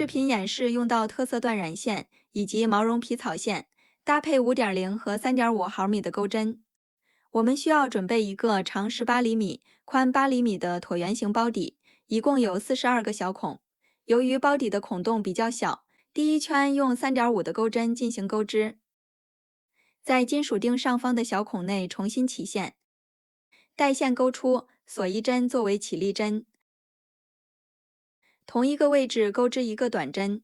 视频演示用到特色断染线以及毛绒皮草线，搭配5.0和3.5毫米的钩针。我们需要准备一个长18厘米、宽8厘米的椭圆形包底，一共有42个小孔。由于包底的孔洞比较小，第一圈用3.5的钩针进行钩织，在金属钉上方的小孔内重新起线，带线钩出，锁一针作为起立针。同一个位置钩织一个短针，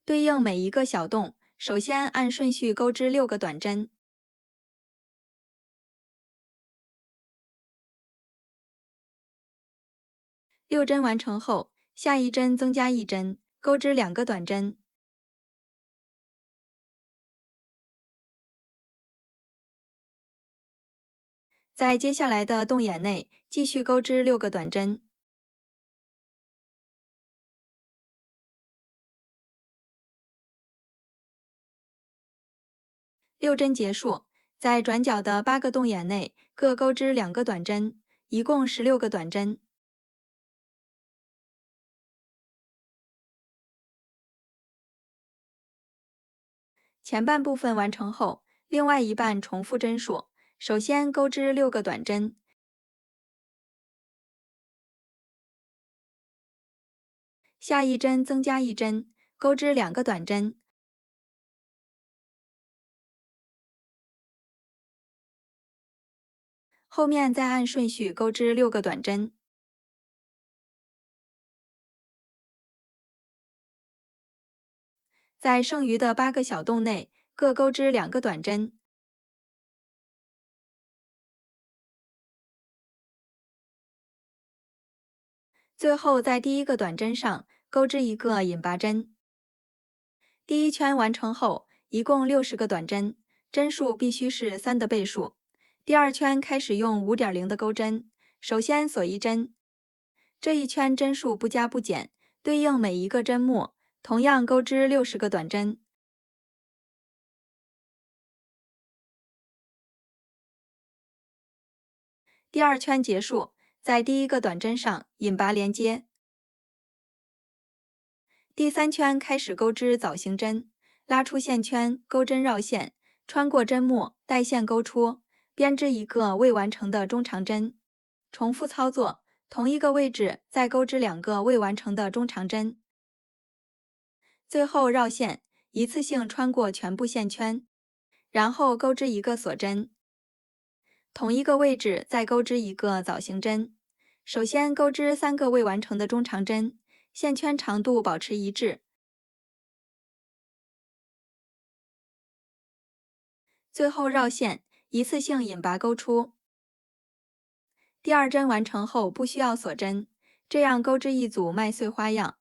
对应每一个小洞，首先按顺序钩织6个短针。6针完成后，下一针增加1针，钩织2个短针。在接下来的洞眼内继续钩织6个短针。6针结束，在转角的8个洞眼内各钩织2个短针，一共16个短针。前半部分完成后，另外一半重复针数。首先钩织6个短针，下一针增加1针，钩织2个短针。后面再按顺序钩织6个短针。在剩余的8个小洞内各钩织2个短针。最后在第一个短针上钩织一个引拔针。第一圈完成后，一共60个短针，针数必须是3的倍数。第二圈开始用5.0的钩针，首先锁一针，这一圈针数不加不减，对应每一个针目，同样钩织60个短针。第二圈结束，在第一个短针上引拔连接。第三圈开始钩织枣形针，拉出线圈，钩针绕线，穿过针目，带线钩出，编织一个未完成的中长针。重复操作，同一个位置再钩织2个未完成的中长针。最后绕线，一次性穿过全部线圈，然后钩织一个锁针。同一个位置再钩织一个枣形针。首先钩织3个未完成的中长针，线圈长度保持一致。最后绕线，一次性引拔钩出。第二针完成后不需要锁针，这样钩织一组麦穗花样。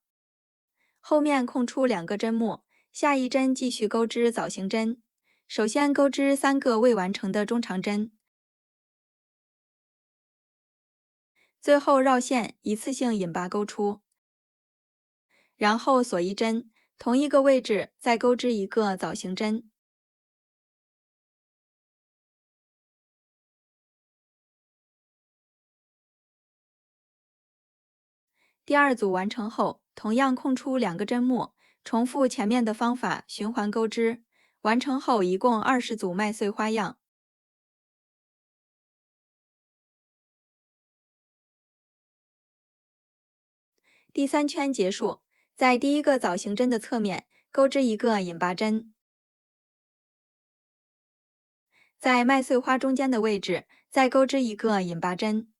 后面空出2个针目，下一针继续钩织枣形针。首先钩织3个未完成的中长针，最后绕线，一次性引拔钩出，然后锁一针，同一个位置再钩织一个枣形针。第二组完成后，同样空出2个针目，重复前面的方法循环钩织。完成后一共20组麦穗花样。第三圈结束，在第一个枣形针的侧面钩织一个引拔针，在麦穗花中间的位置再钩织一个引拔针。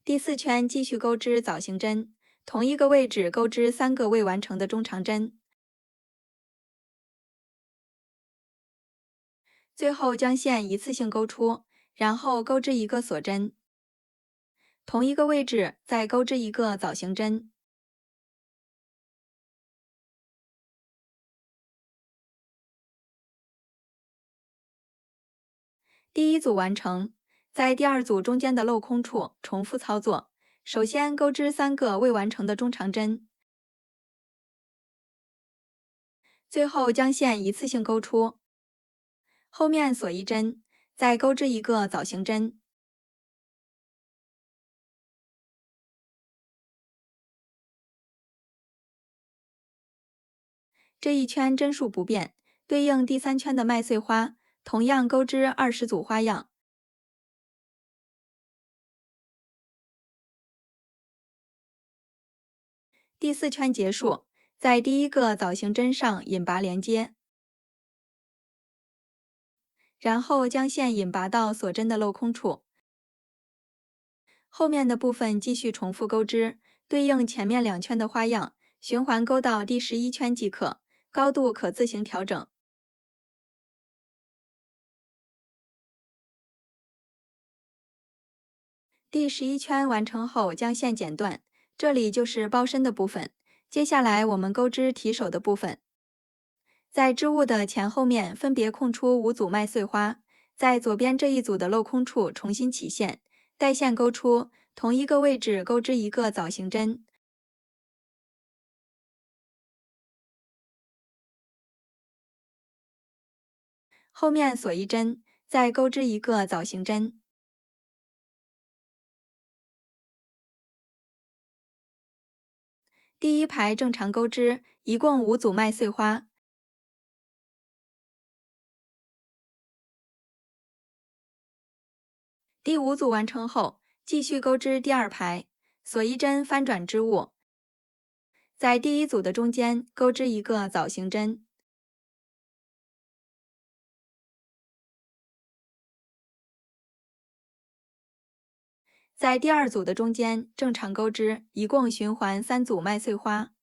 第四圈继续钩织枣形针，同一个位置钩织3个未完成的中长针。最后将线一次性钩出，然后钩织一个锁针，同一个位置再钩织一个枣形针。第一组完成，在第二组中间的镂空处重复操作。首先钩织3个未完成的中长针，最后将线一次性钩出，后面锁一针，再钩织一个枣形针。这一圈针数不变，对应第3圈的麦穗花，同样钩织20组花样。第4圈结束，在第1个藻形针上引拔连接，然后将线引拔到锁针的镂空处。后面的部分继续重复钩织，对应前面2圈的花样，循环钩到第11圈即可，高度可自行调整。第11圈完成后，将线剪断，这里就是包身的部分。接下来我们钩织提手的部分，在织物的前后面分别空出5组麦穗花，在左边这一组的镂空处重新起线，带线钩出，同一个位置钩织一个藻形针，后面锁一针，再钩织一个藻形针。第1排正常钩织，一共5组麦穗花。第5组完成后，继续钩织第2排，锁一针翻转织物，在第1组的中间钩织一个藻形针，在第2组的中间正常钩织，一共循环3组麦穗花。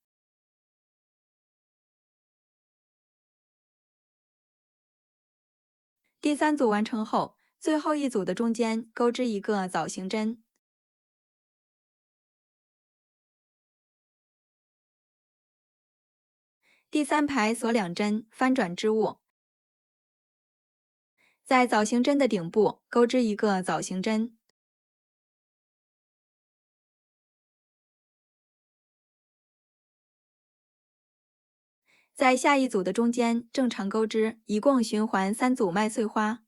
第3组完成后，最后一组的中间钩织一个藻形针。第3排锁2针，翻转织物，在藻形针的顶部钩织一个藻形针。在下一组的中间正常钩织，一共循环3组麦穗花。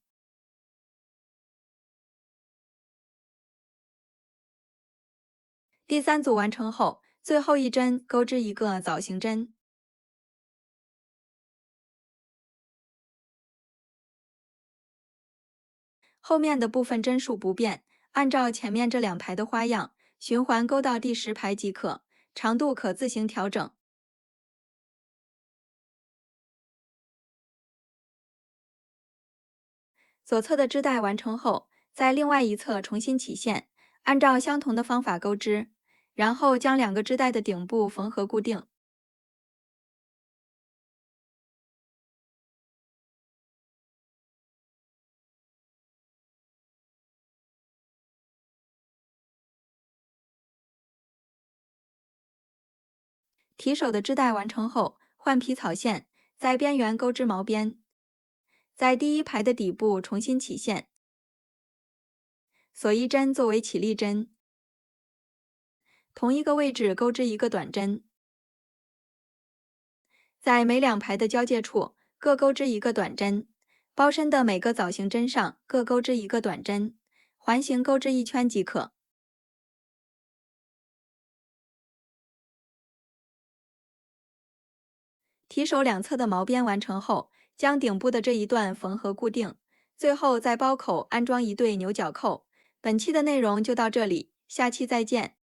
第3组完成后，最后一针钩织一个藻形针。后面的部分针数不变，按照前面这2排的花样，循环钩到第10排即可，长度可自行调整。左侧的织带完成后，在另外一侧重新起线，按照相同的方法钩织，然后将2个织带的顶部缝合固定。提手的织带完成后，换皮草线，在边缘钩织毛边，在第1排的底部重新起线，锁一针作为起立针，同一个位置钩织一个短针，在每2排的交界处各钩织一个短针，包身的每个藻形针上各钩织一个短针，环形钩织1圈即可。提手两侧的毛边完成后，将顶部的这一段缝合固定，最后在包口安装一对牛角扣。本期的内容就到这里，下期再见。